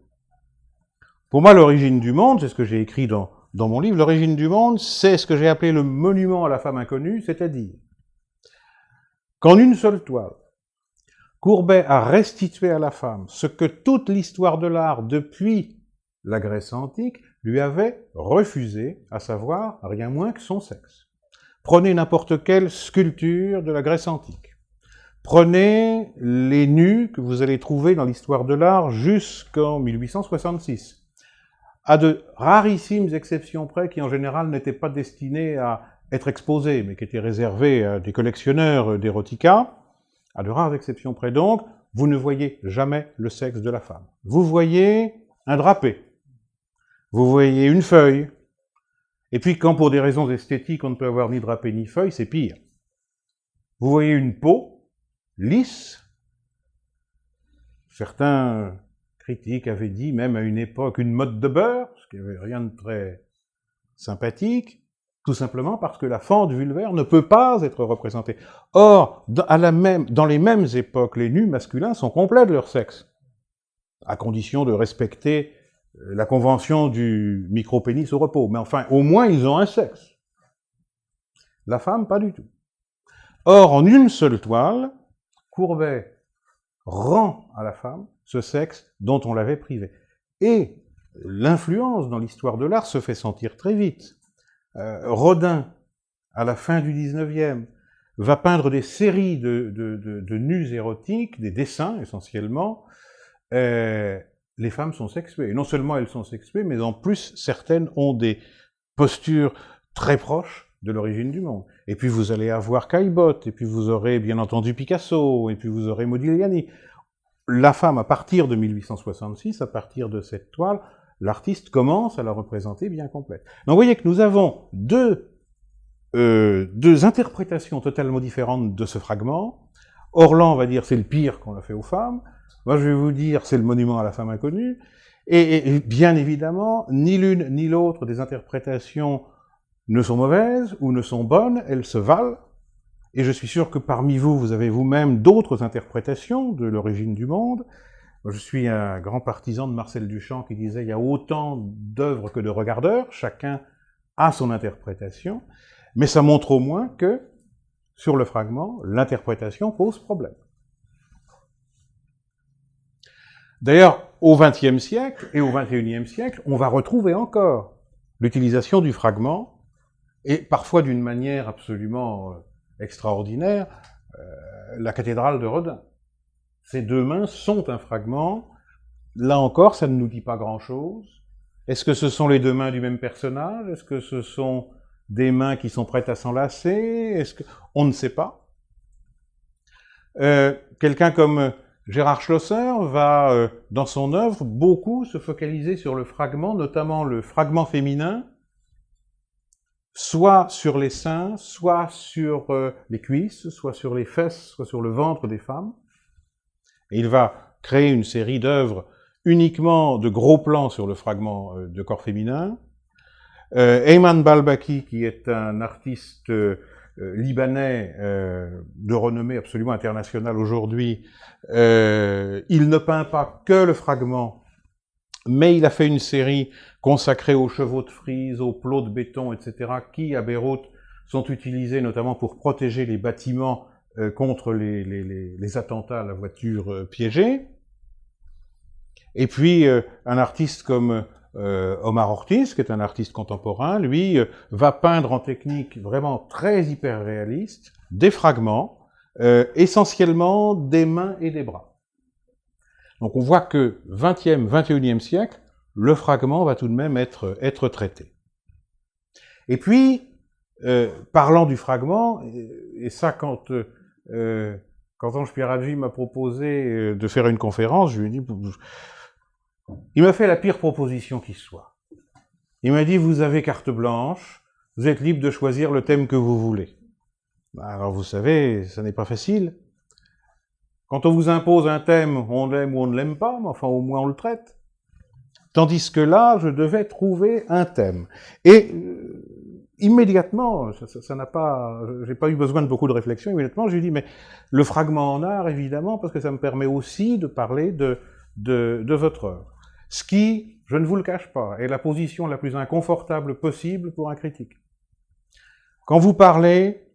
Pour moi, l'origine du monde, c'est ce que j'ai écrit dans mon livre, l'origine du monde, c'est ce que j'ai appelé le monument à la femme inconnue, c'est-à-dire qu'en une seule toile, Courbet a restitué à la femme ce que toute l'histoire de l'art depuis la Grèce antique lui avait refusé, à savoir rien moins que son sexe. Prenez n'importe quelle sculpture de la Grèce antique. Prenez les nus que vous allez trouver dans l'histoire de l'art jusqu'en 1866. À de rarissimes exceptions près qui en général n'étaient pas destinées à être exposées, mais qui étaient réservées à des collectionneurs d'érotica, à de rares exceptions près donc, vous ne voyez jamais le sexe de la femme. Vous voyez un drapé. Vous voyez une feuille, et puis quand pour des raisons esthétiques on ne peut avoir ni drapé ni feuille, c'est pire. Vous voyez une peau, lisse. Certains critiques avaient dit, même à une époque, une mode de beurre, ce qui n'avait rien de très sympathique, tout simplement parce que la fente vulvaire ne peut pas être représentée. Or, dans les mêmes époques, les nus masculins sont complets de leur sexe, à condition de respecter la convention du micro-pénis au repos. Mais enfin, au moins, ils ont un sexe. La femme, pas du tout. Or, en une seule toile, Courbet rend à la femme ce sexe dont on l'avait privé. Et l'influence dans l'histoire de l'art se fait sentir très vite. Rodin, à la fin du XIXe, va peindre des séries de nus érotiques, des dessins essentiellement. Les femmes sont sexuées. Et non seulement elles sont sexuées, mais en plus, certaines ont des postures très proches de l'origine du monde. Et puis vous allez avoir Caillebotte, et puis vous aurez bien entendu Picasso, et puis vous aurez Modigliani. La femme, à partir de 1866, à partir de cette toile, l'artiste commence à la représenter bien complète. Donc vous voyez que nous avons deux interprétations totalement différentes de ce fragment. Orlan va dire c'est le pire qu'on a fait aux femmes. Moi je vais vous dire c'est le monument à la femme inconnue. Et bien évidemment, ni l'une ni l'autre des interprétations ne sont mauvaises ou ne sont bonnes, elles se valent. et je suis sûr que parmi vous, vous avez vous-même d'autres interprétations de l'origine du monde. Je suis un grand partisan de Marcel Duchamp qui disait « il y a autant d'œuvres que de regardeurs, chacun a son interprétation », mais ça montre au moins que, sur le fragment, l'interprétation pose problème. D'ailleurs, au XXe siècle et au XXIe siècle, on va retrouver encore l'utilisation du fragment, et parfois d'une manière absolument extraordinaire, la cathédrale de Rodin. Ces deux mains sont un fragment. Là encore, ça ne nous dit pas grand-chose. Est-ce que ce sont les deux mains du même personnage? Est-ce que ce sont des mains qui sont prêtes à s'enlacer? On ne sait pas. Quelqu'un comme Gérard Schlosser va, dans son œuvre, beaucoup se focaliser sur le fragment, notamment le fragment féminin, soit sur les seins, soit sur les cuisses, soit sur les fesses, soit sur le ventre des femmes. Et il va créer une série d'œuvres uniquement de gros plans sur le fragment de corps féminin. Ayman Balbaki, qui est un artiste libanais de renommée absolument internationale aujourd'hui, il ne peint pas que le fragment, mais il a fait une série consacrée aux chevaux de frise, aux plots de béton, etc., qui, à Beyrouth, sont utilisés notamment pour protéger les bâtiments contre les attentats à la voiture piégée. Et puis, un artiste comme Omar Ortiz, qui est un artiste contemporain, lui, va peindre en technique vraiment très hyper réaliste des fragments, essentiellement des mains et des bras. Donc on voit que 20e, 21e siècle, le fragment va tout de même être traité. Et puis, parlant du fragment, et ça quand Ange Pierradji m'a proposé de faire une conférence, je lui ai dit, il m'a fait la pire proposition qui soit. Il m'a dit, vous avez carte blanche, vous êtes libre de choisir le thème que vous voulez. Alors vous savez, ça n'est pas facile. Quand on vous impose un thème, on l'aime ou on ne l'aime pas, mais enfin au moins on le traite. Tandis que là, je devais trouver un thème. Et immédiatement, ça n'a pas, j'ai pas eu besoin de beaucoup de réflexion, immédiatement j'ai dit, mais le fragment en art, évidemment, parce que ça me permet aussi de parler de votre œuvre. Ce qui, je ne vous le cache pas, est la position la plus inconfortable possible pour un critique. Quand vous parlez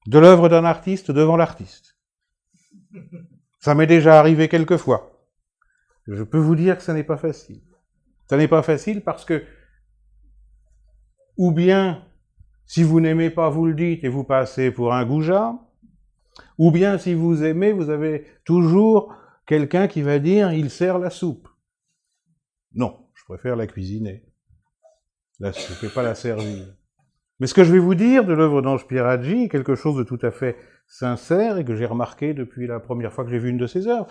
de l'œuvre d'un artiste devant l'artiste, ça m'est déjà arrivé quelques fois. Je peux vous dire que ça n'est pas facile. Ça n'est pas facile parce que, ou bien, si vous n'aimez pas, vous le dites et vous passez pour un goujat, ou bien, si vous aimez, vous avez toujours quelqu'un qui va dire « il sert la soupe ». Non, je préfère la cuisiner. La soupe, et pas la servir. Mais ce que je vais vous dire de l'œuvre d'Ange Pierradji est quelque chose de tout à fait sincère et que j'ai remarqué depuis la première fois que j'ai vu une de ses œuvres.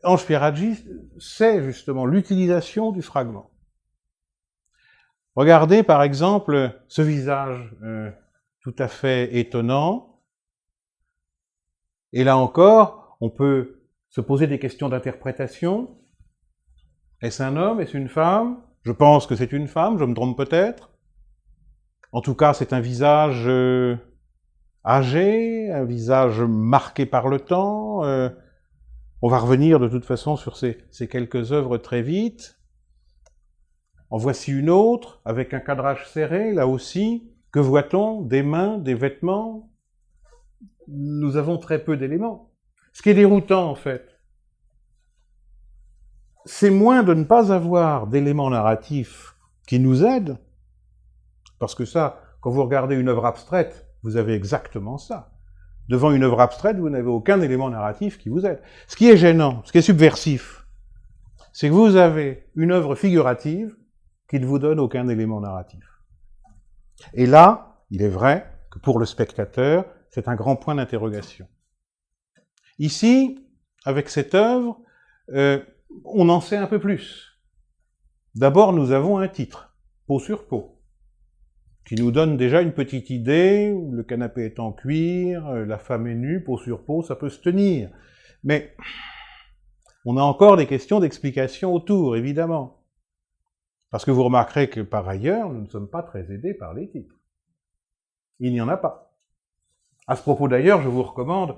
Ange Pierradji, c'est justement l'utilisation du fragment. Regardez par exemple ce visage tout à fait étonnant. Et là encore, on peut se poser des questions d'interprétation. Est-ce un homme? Est-ce une femme? Je pense que c'est une femme, je me trompe peut-être. En tout cas, c'est un visage âgé, un visage marqué par le temps. On va revenir de toute façon sur ces quelques œuvres très vite. En voici une autre, avec un cadrage serré, là aussi. Que voit-on? Des mains, des vêtements? Nous avons très peu d'éléments. Ce qui est déroutant, en fait, c'est moins de ne pas avoir d'éléments narratifs qui nous aident, parce que ça, quand vous regardez une œuvre abstraite, vous avez exactement ça. Devant une œuvre abstraite, vous n'avez aucun élément narratif qui vous aide. Ce qui est gênant, ce qui est subversif, c'est que vous avez une œuvre figurative qui ne vous donne aucun élément narratif. Et là, il est vrai que pour le spectateur, c'est un grand point d'interrogation. Ici, avec cette œuvre, on en sait un peu plus. D'abord, nous avons un titre, Peau sur peau, qui nous donne déjà une petite idée, le canapé est en cuir, la femme est nue, peau sur peau, ça peut se tenir. Mais on a encore des questions d'explication autour, évidemment. Parce que vous remarquerez que, par ailleurs, nous ne sommes pas très aidés par les titres. Il n'y en a pas. À ce propos d'ailleurs, je vous recommande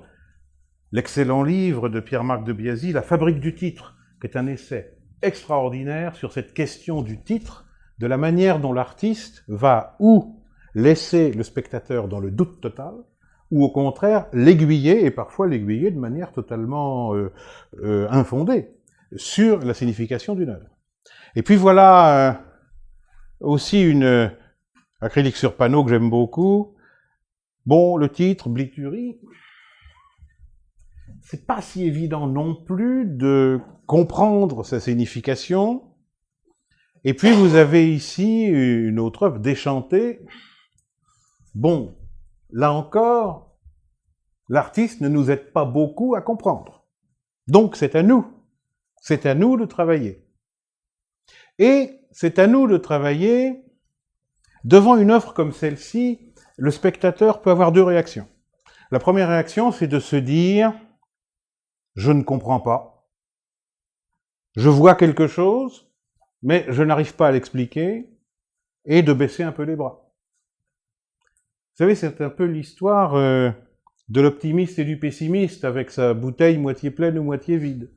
l'excellent livre de Pierre-Marc de Biasy, La fabrique du titre, qui est un essai extraordinaire sur cette question du titre, de la manière dont l'artiste va ou laisser le spectateur dans le doute total, ou au contraire l'aiguiller, et parfois l'aiguiller de manière totalement infondée, sur la signification d'une œuvre. Et puis voilà aussi une acrylique sur panneau que j'aime beaucoup. Bon, le titre, Blicurie, c'est pas si évident non plus de comprendre sa signification. Et puis vous avez ici une autre œuvre, Déchanté. Bon, là encore, l'artiste ne nous aide pas beaucoup à comprendre. Donc c'est à nous de travailler. Et c'est à nous de travailler. Devant une œuvre comme celle-ci, le spectateur peut avoir deux réactions. La première réaction, c'est de se dire « je ne comprends pas, je vois quelque chose, mais je n'arrive pas à l'expliquer », et de baisser un peu les bras. Vous savez, c'est un peu l'histoire de l'optimiste et du pessimiste, avec sa bouteille moitié pleine ou moitié vide.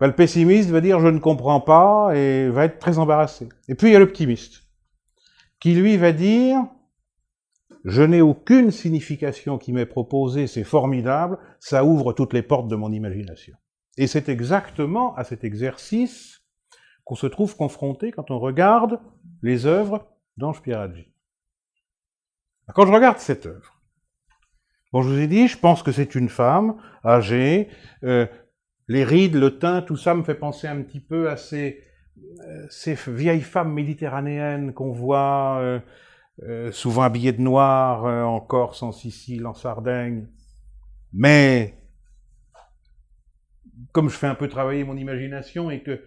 Ben, le pessimiste va dire « je ne comprends pas » et va être très embarrassé. Et puis il y a l'optimiste, qui lui va dire « je n'ai aucune signification qui m'est proposée, c'est formidable, ça ouvre toutes les portes de mon imagination ». Et c'est exactement à cet exercice qu'on se trouve confronté quand on regarde les œuvres d'Ange Pieradji. Quand je regarde cette œuvre, bon, je vous ai dit, je pense que c'est une femme âgée, les rides, le teint, tout ça me fait penser un petit peu à ces vieilles femmes méditerranéennes qu'on voit souvent habillées de noir en Corse, en Sicile, en Sardaigne. Mais comme je fais un peu travailler mon imagination et que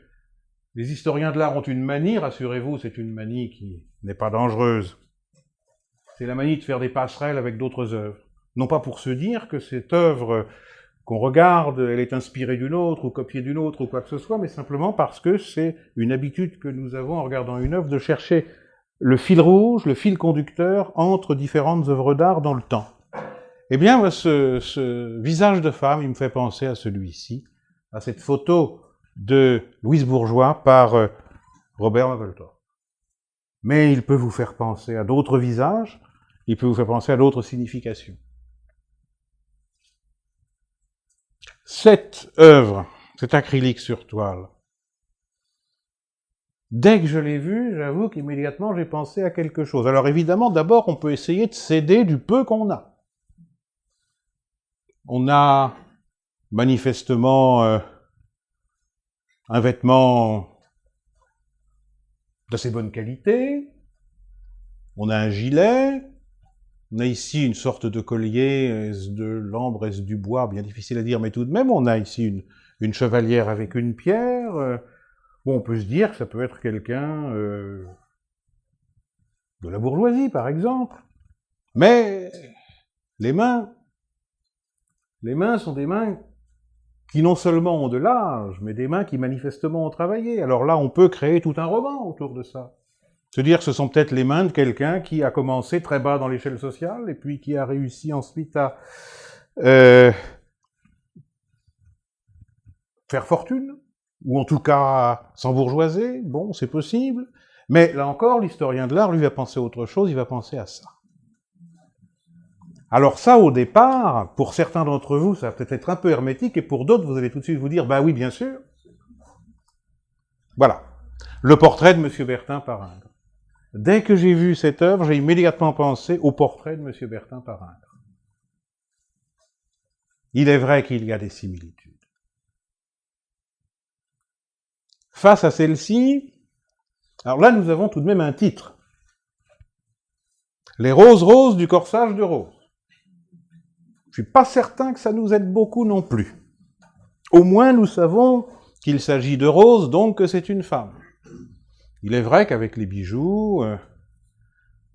les historiens de l'art ont une manie, rassurez-vous, c'est une manie qui n'est pas dangereuse. C'est la manie de faire des passerelles avec d'autres œuvres. Non pas pour se dire que cette œuvre qu'on regarde, elle est inspirée d'une autre, ou copiée d'une autre, ou quoi que ce soit, mais simplement parce que c'est une habitude que nous avons en regardant une œuvre de chercher le fil rouge, le fil conducteur entre différentes œuvres d'art dans le temps. Eh bien, ce visage de femme, il me fait penser à celui-ci, à cette photo de Louise Bourgeois par Robert Mapplethorpe. Mais il peut vous faire penser à d'autres visages, il peut vous faire penser à d'autres significations. Cette œuvre, cet acrylique sur toile, dès que je l'ai vue, j'avoue qu'immédiatement j'ai pensé à quelque chose. Alors évidemment, d'abord, on peut essayer de s'aider du peu qu'on a. On a manifestement un vêtement d'assez bonne qualité, on a un gilet, on a ici une sorte de collier, est-ce de l'ambre, est-ce du bois, bien difficile à dire, mais tout de même, on a ici une chevalière avec une pierre. Bon, on peut se dire que ça peut être quelqu'un de la bourgeoisie, par exemple. Mais les mains sont des mains qui non seulement ont de l'âge, mais des mains qui manifestement ont travaillé. Alors là, on peut créer tout un roman autour de ça. Se dire que ce sont peut-être les mains de quelqu'un qui a commencé très bas dans l'échelle sociale, et puis qui a réussi ensuite à faire fortune, ou en tout cas s'embourgeoiser. Bon, c'est possible. Mais là encore, l'historien de l'art, lui, va penser à autre chose, il va penser à ça. Alors ça, au départ, pour certains d'entre vous, ça va peut-être être un peu hermétique, et pour d'autres, vous allez tout de suite vous dire, bah oui, bien sûr. Voilà. Le portrait de M. Bertin par Ingres. Dès que j'ai vu cette œuvre, j'ai immédiatement pensé au portrait de M. Bertin par Ingres. Il est vrai qu'il y a des similitudes. Face à celle-ci, alors là, nous avons tout de même un titre. Les roses roses du corsage de rose. Je ne suis pas certain que ça nous aide beaucoup non plus. Au moins, nous savons qu'il s'agit de rose, donc que c'est une femme. Il est vrai qu'avec les bijoux,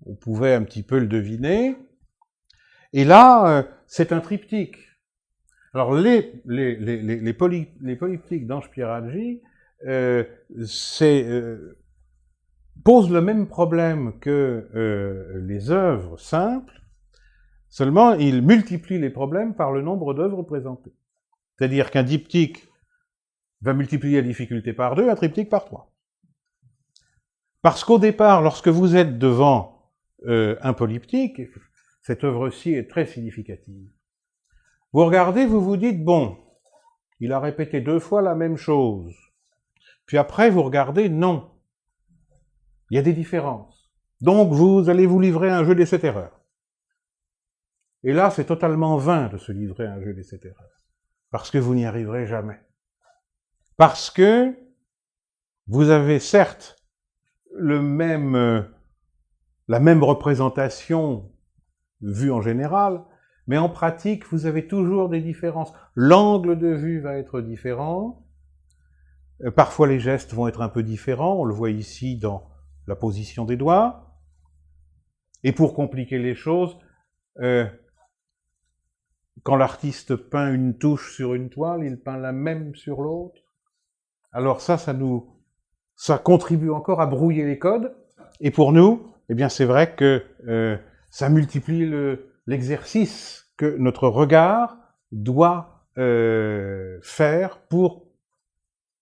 on pouvait un petit peu le deviner. Et là, c'est un triptyque. Alors, les polyptyques d'Ange Pieradji posent le même problème que les œuvres simples, Seulement, il multiplie les problèmes par le nombre d'œuvres présentées. C'est-à-dire qu'un diptyque va multiplier la difficulté par 2, un triptyque par 3. Parce qu'au départ, lorsque vous êtes devant un polyptyque, cette œuvre-ci est très significative. Vous regardez, vous vous dites, bon, il a répété 2 fois la même chose. Puis après, vous regardez, non. Il y a des différences. Donc, vous allez vous livrer à un jeu des 7 erreurs. Et là, c'est totalement vain de se livrer à un jeu des 7 erreurs. Parce que vous n'y arriverez jamais. Parce que vous avez certes la même représentation vue en général, mais en pratique, vous avez toujours des différences. L'angle de vue va être différent. Parfois, les gestes vont être un peu différents. On le voit ici dans la position des doigts. Et pour compliquer les choses, quand l'artiste peint une touche sur une toile, il peint la même sur l'autre. Alors ça contribue encore à brouiller les codes. Et pour nous, eh bien, c'est vrai que ça multiplie l'exercice que notre regard doit faire pour,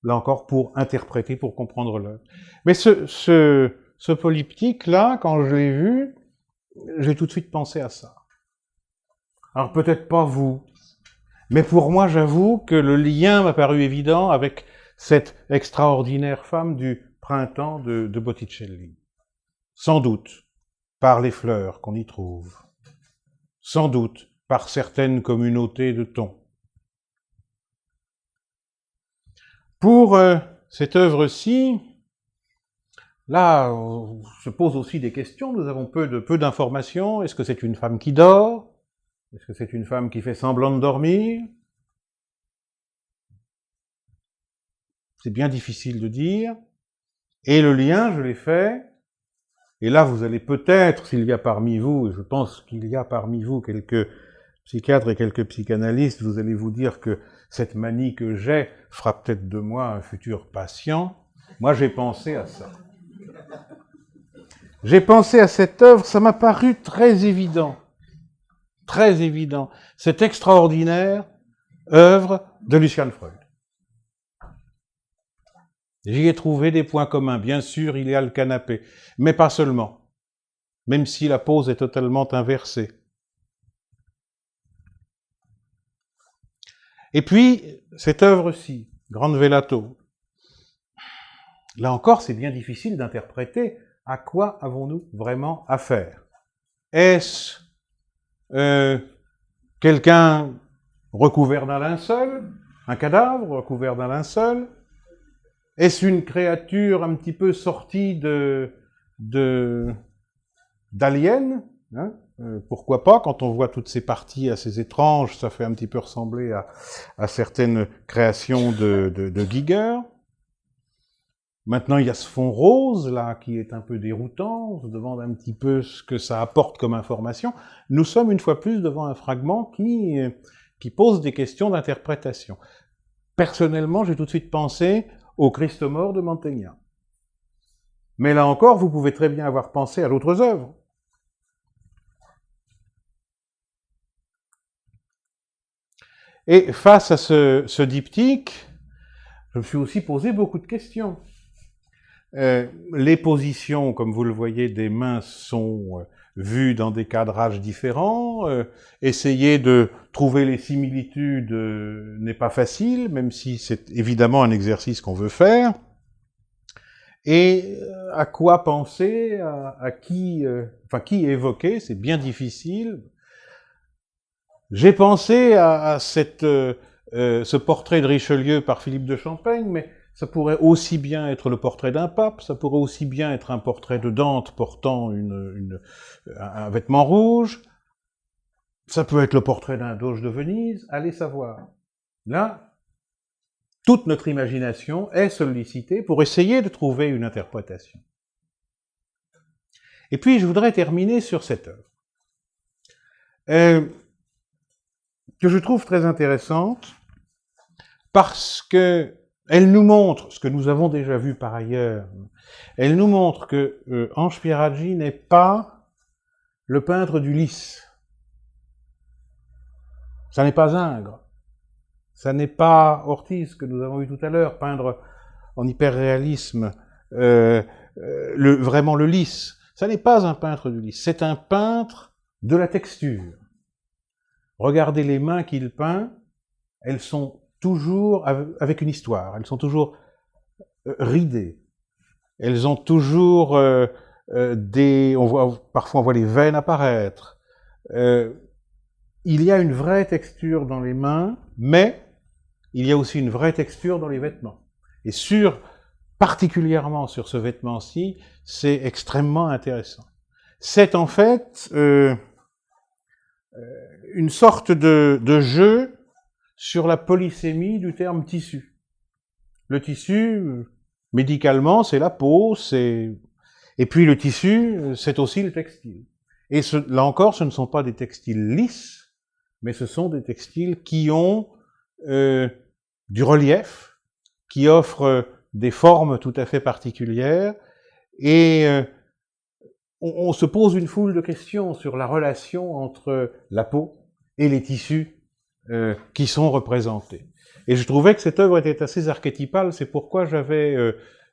là encore, pour interpréter, pour comprendre l'œuvre. Mais ce polyptyque-là, quand je l'ai vu, j'ai tout de suite pensé à ça. Alors peut-être pas vous, mais pour moi, j'avoue que le lien m'a paru évident avec cette extraordinaire femme du printemps de Botticelli. Sans doute par les fleurs qu'on y trouve, sans doute par certaines communautés de tons. Pour cette œuvre-ci, là, on se pose aussi des questions, nous avons peu d'informations. Est-ce que c'est une femme qui dort? Est-ce que c'est une femme qui fait semblant de dormir? C'est bien difficile de dire. Et le lien, je l'ai fait. Et là, vous allez peut-être, s'il y a parmi vous, et je pense qu'il y a parmi vous quelques psychiatres et quelques psychanalystes, vous allez vous dire que cette manie que j'ai fera peut-être de moi un futur patient. Moi, j'ai pensé à ça. J'ai pensé à cette œuvre, ça m'a paru très évident. Très évident. Cette extraordinaire œuvre de Lucian Freud. J'y ai trouvé des points communs. Bien sûr, il y a le canapé, mais pas seulement. Même si la pose est totalement inversée. Et puis, cette œuvre-ci, Grande Velato, là encore, c'est bien difficile d'interpréter à quoi avons-nous vraiment affaire. Est-ce quelqu'un recouvert d'un linceul, un cadavre recouvert d'un linceul? Est-ce une créature un petit peu sortie d'Alien, hein? Pourquoi pas, quand on voit toutes ces parties assez étranges, ça fait un petit peu ressembler à certaines créations de Giger. Maintenant, il y a ce fond rose, là, qui est un peu déroutant, on se demande un petit peu ce que ça apporte comme information. Nous sommes une fois plus devant un fragment qui pose des questions d'interprétation. Personnellement, j'ai tout de suite pensé au Christ mort de Mantegna. Mais là encore, vous pouvez très bien avoir pensé à d'autres œuvres. Et face à ce diptyque, je me suis aussi posé beaucoup de questions. Les positions, comme vous le voyez, des mains sont vues dans des cadrages différents. Essayer de trouver les similitudes n'est pas facile, même si c'est évidemment un exercice qu'on veut faire. Et à quoi penser, à qui évoquer, c'est bien difficile. J'ai pensé à ce portrait de Richelieu par Philippe de Champaigne, mais ça pourrait aussi bien être le portrait d'un pape, ça pourrait aussi bien être un portrait de Dante portant un vêtement rouge, ça peut être le portrait d'un doge de Venise, allez savoir. Là, toute notre imagination est sollicitée pour essayer de trouver une interprétation. Et puis, je voudrais terminer sur cette œuvre, que je trouve très intéressante, parce que elle nous montre, ce que nous avons déjà vu par ailleurs, elle nous montre que Ange Pieraggi n'est pas le peintre du lys. Ça n'est pas Ingres. Ça n'est pas Ortiz, que nous avons vu tout à l'heure, peindre en hyperréalisme vraiment le lisse. Ça n'est pas un peintre du lisse, c'est un peintre de la texture. Regardez les mains qu'il peint, elles sont toujours avec une histoire, elles sont toujours ridées. Elles ont toujours parfois on voit les veines apparaître. Il y a une vraie texture dans les mains, mais il y a aussi une vraie texture dans les vêtements. Et particulièrement sur ce vêtement-ci, c'est extrêmement intéressant. C'est en fait une sorte de jeu sur la polysémie du terme tissu. Le tissu, médicalement, c'est la peau, et puis le tissu, c'est aussi le textile. Et là encore, ce ne sont pas des textiles lisses, mais ce sont des textiles qui ont du relief, qui offrent des formes tout à fait particulières, et on se pose une foule de questions sur la relation entre la peau et les tissus qui sont représentés. Et je trouvais que cette œuvre était assez archétypale, c'est pourquoi j'avais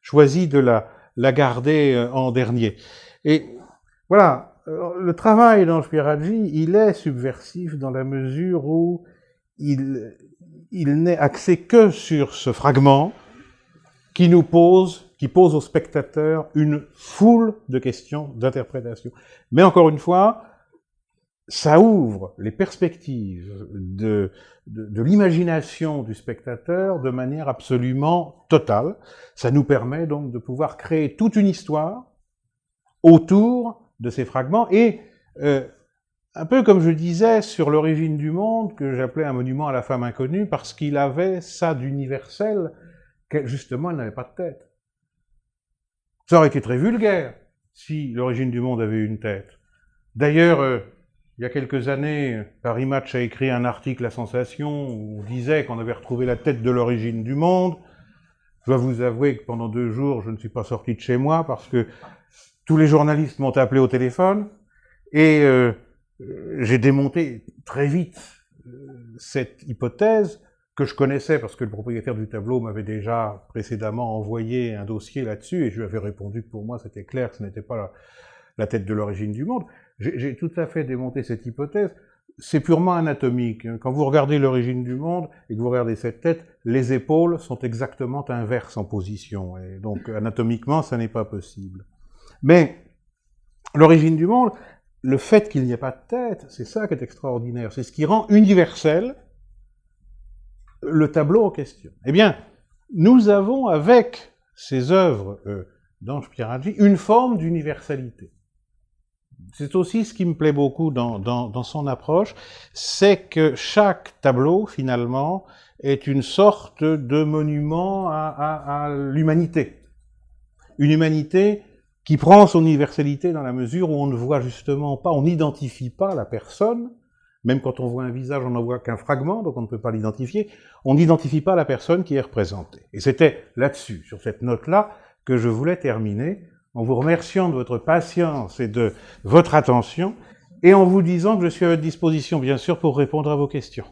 choisi de la garder en dernier. Et voilà, le travail d'Ange Pieraggi, il est subversif dans la mesure où il n'est axé que sur ce fragment qui pose au spectateur une foule de questions d'interprétation. Mais encore une fois, ça ouvre les perspectives de l'imagination du spectateur de manière absolument totale. Ça nous permet donc de pouvoir créer toute une histoire autour de ces fragments, et un peu comme je disais sur l'origine du monde, que j'appelais un monument à la femme inconnue, parce qu'il avait ça d'universel, que justement, il n'avait pas de tête. Ça aurait été très vulgaire si l'origine du monde avait eu une tête. D'ailleurs, il y a quelques années, Paris Match a écrit un article à Sensation où on disait qu'on avait retrouvé la tête de l'origine du monde. Je dois vous avouer que pendant 2 jours, je ne suis pas sorti de chez moi parce que tous les journalistes m'ont appelé au téléphone et j'ai démonté très vite cette hypothèse que je connaissais parce que le propriétaire du tableau m'avait déjà précédemment envoyé un dossier là-dessus et je lui avais répondu que pour moi c'était clair que ce n'était pas la tête de l'origine du monde. J'ai tout à fait démonté cette hypothèse. C'est purement anatomique. Quand vous regardez l'origine du monde et que vous regardez cette tête, les épaules sont exactement inverses en position. Et donc, anatomiquement, ça n'est pas possible. Mais l'origine du monde, le fait qu'il n'y ait pas de tête, c'est ça qui est extraordinaire. C'est ce qui rend universel le tableau en question. Eh bien, nous avons, avec ces œuvres d'Ange Pieraggi, une forme d'universalité. C'est aussi ce qui me plaît beaucoup dans son approche, c'est que chaque tableau, finalement, est une sorte de monument à l'humanité. Une humanité qui prend son universalité dans la mesure où on ne voit justement pas, on n'identifie pas la personne, même quand on voit un visage, on n'en voit qu'un fragment, donc on ne peut pas l'identifier, on n'identifie pas la personne qui est représentée. Et c'était là-dessus, sur cette note-là, que je voulais terminer, en vous remerciant de votre patience et de votre attention, et en vous disant que je suis à votre disposition, bien sûr, pour répondre à vos questions.